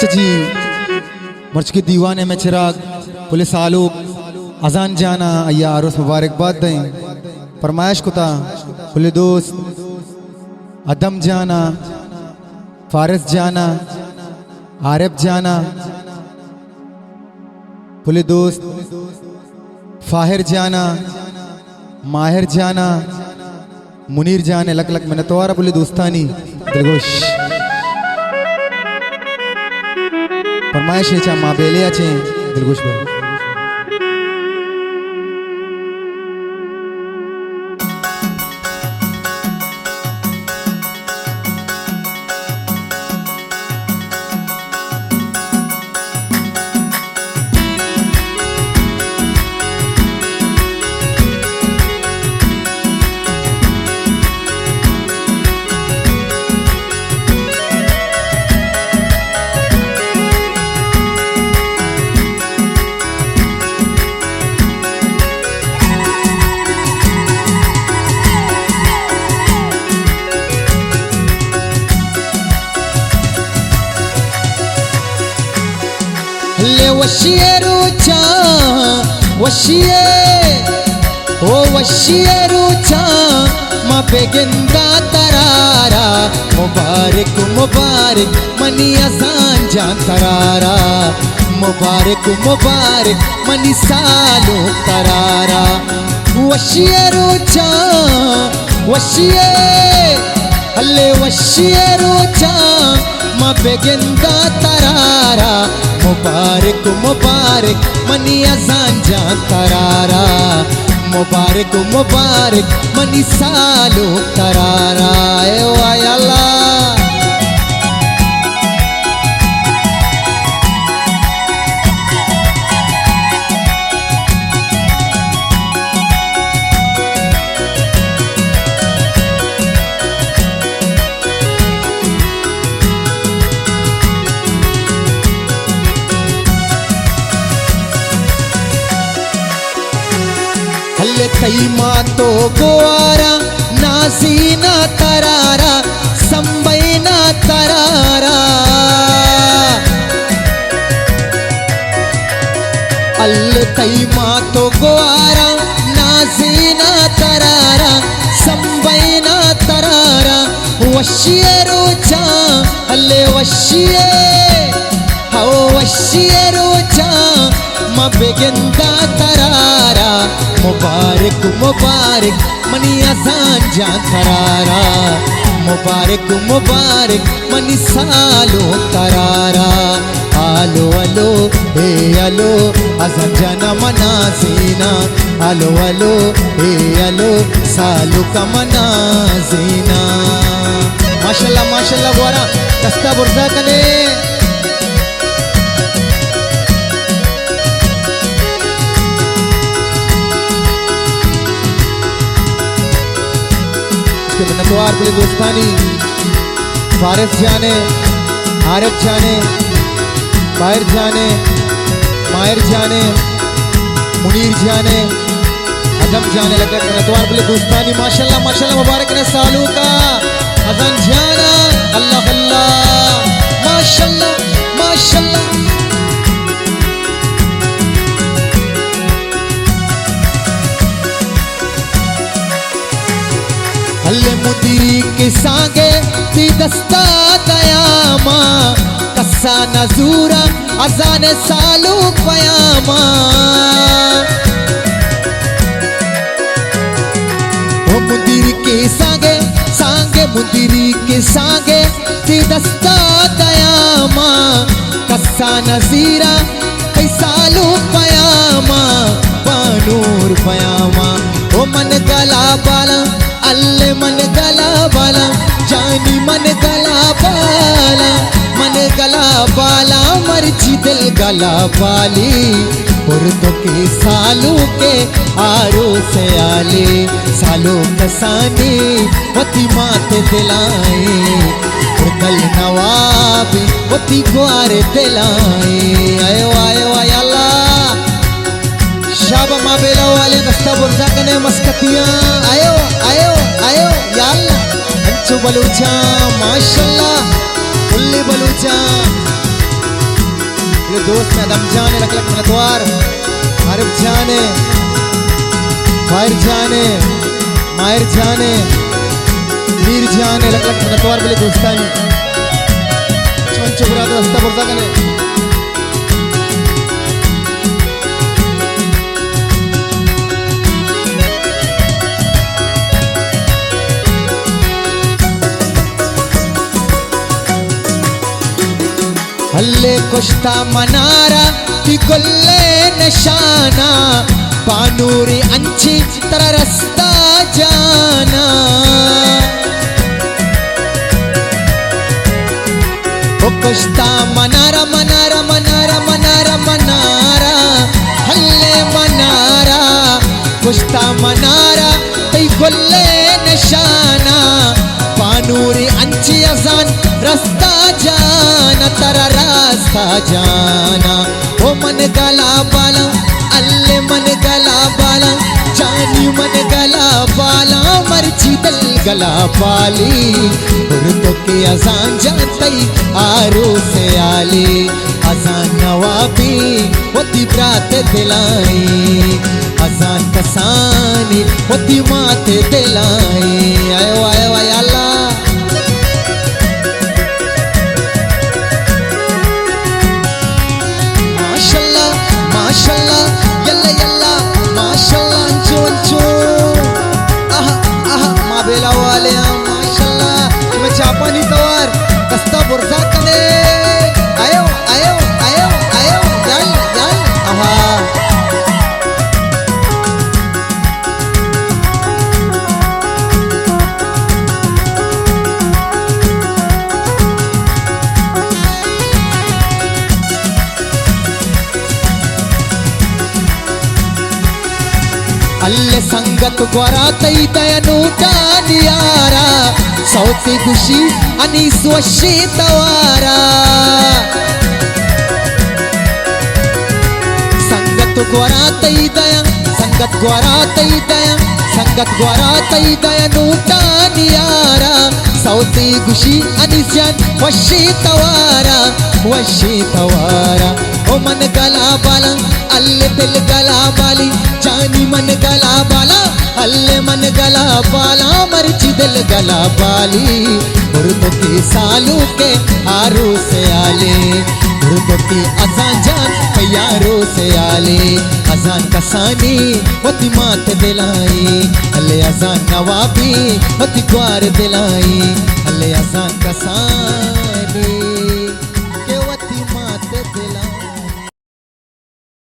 अच्छा जी, मर्च के दीवाने में चिराग पुलिस आलूक अजान जाना अय्या आरोस मुबारकबाद दें। फरमाइश कुता पुलिस दोस्त अदम जाना, फारिस जाना, आरिफ जाना, पुलिस दोस्त फाहिर जाना, माहिर जाना, मुनीर जाने लक लक मैंने तो पुलिस दोस्तानी दिलगोश फरमाइश चा माँ बेले अच्छे दिलगोश भाई। ले वशिए रुचा वशिए ओ वशिए रुचा मा बेगिंदा तरारा मुबारक मुबारक मनी अजान जान तरारा मुबारक मुबारक मनी सालो तरारा वशिए रुचा वशिए अल्ले वशिए रुचा मा बेगिंदा तरारा मुबारक मुबारक मनी अजान जान तरारा मुबारक मुबारक मनी सालो तरारा ए वाय अल्लाह। कई मातो गोआरा नाजीना तरारा संबैना तरारा अल कई मातो गोआरा नाजीना तरारा संबैना तरारा वशिए रोचा अल्ले वशिए हो वशिए रोचा मा बेगिंदा तरारा मुबारक मुबारक मनी अजान जान तरारा मुबारक मुबारक मनी सालो तरारा आलो अलो हे अलो अजान जाना मना जीना अलो अलो हे अलो सालो का मना जीना माशाल्लाह माशाल्लाह बोरा दस्ता बुर्जा कने मिन्नतवार पुलिस दोस्तानी फारिस जाने, आरिफ जाने, बाहिर जाने, माहिर जाने, मुनीर जाने, अदम जाने लगे मिन्नतवार पुलिस दोस्तानी माशाल्लाह माशाल्लाह मुबारक ने सालों का अजान जाना अल्लाह अल्लाह माशाल्लाह माशाल्लाह। अल्ले मुदीरी के सांगे ती दस्ता दयामा कस्सा नजूरा अजान सालू पयामा ओ मुदीरी के सांगे सांगे मुदीरी के सांगे ती दस्ता दयामा कस्सा नजीरा कई सालू पयामा बानूर पयामा ओ मन गला बाला अल्ले मन गला बाला जानी मन गला बाला मर्जी दिल गला बाली पुरतों के सालों के आरो से आले सालों कसाने वती माते दिलाए कल नवाबी वती ग्वारे दिलाए आयो आयो आय अल्लाह शाबा माँ बेला वाले दस्ता बुर्जा कने मस्कतियाँ आयो आयो आयो या अल्लाह अंचो बलूचा माशाल्लाह फुल्ली बलूचा बोले दोस्त में अदम जाने लक लक मनतवार आरिफ जाने फायर जाने मायर जाने मीर जाने लक लक मनतवार बोले दोस्तानी चंचो बुरादा हस्ता बुरदा कने हल्ले कुश्ता मनारा ती गुल्ले निशाना पानूरी अंची तेरा रास्ता जाना ओ कुश्ता मनारा मनारा मनारा मनारा मनारा हल्ले मनारा कुश्ता मनारा ती गुल्ले निशाना पानूरी अंची अजान रास्ता जाना तेरा रास्ता जाना ओ मन गला बाला अल्ले मन गला बाला जानी मन गला बाला मर्जी दिल गला पाली तो के अजान जानतई आरो से आली अजान नवाबी होती ब्रात दिलाई अजान कसानी होती माते दिलाई आयो आयो आयो अल्लाह माशाल्लाह यल्ला यल्ला माशाल्लाह अंचो अंचो आहा आहा माबेला वाले माशाल्लाह तुम्हें चापानी तवार कस्ता बुरजा कने आयो आयो आयो आयो याल याल आहा अल्ले संगत ग्वारा तई दयनूटा नियारा सौती खुशी अनीस वशी तवारा संगत ग्वारा तई दया संगत ग्वारा तई दया संगत ग्वारा तई दयनूटा नियारा सौती खुशी अनीस वशी तवारा ओ मन गला बाला अल्ले दिल गला बाली जानी मन गला बाला अल्ले मन गला बाला मर्जी दिल गला बाली उर्दू की सालू के आरो से आले उर्दू की अजान जान यारो से आले अजान कसानी होती मात दिलाई अल्ले अजान नवाबी होती ग्वार दिलाई अल्ले अजान कसानी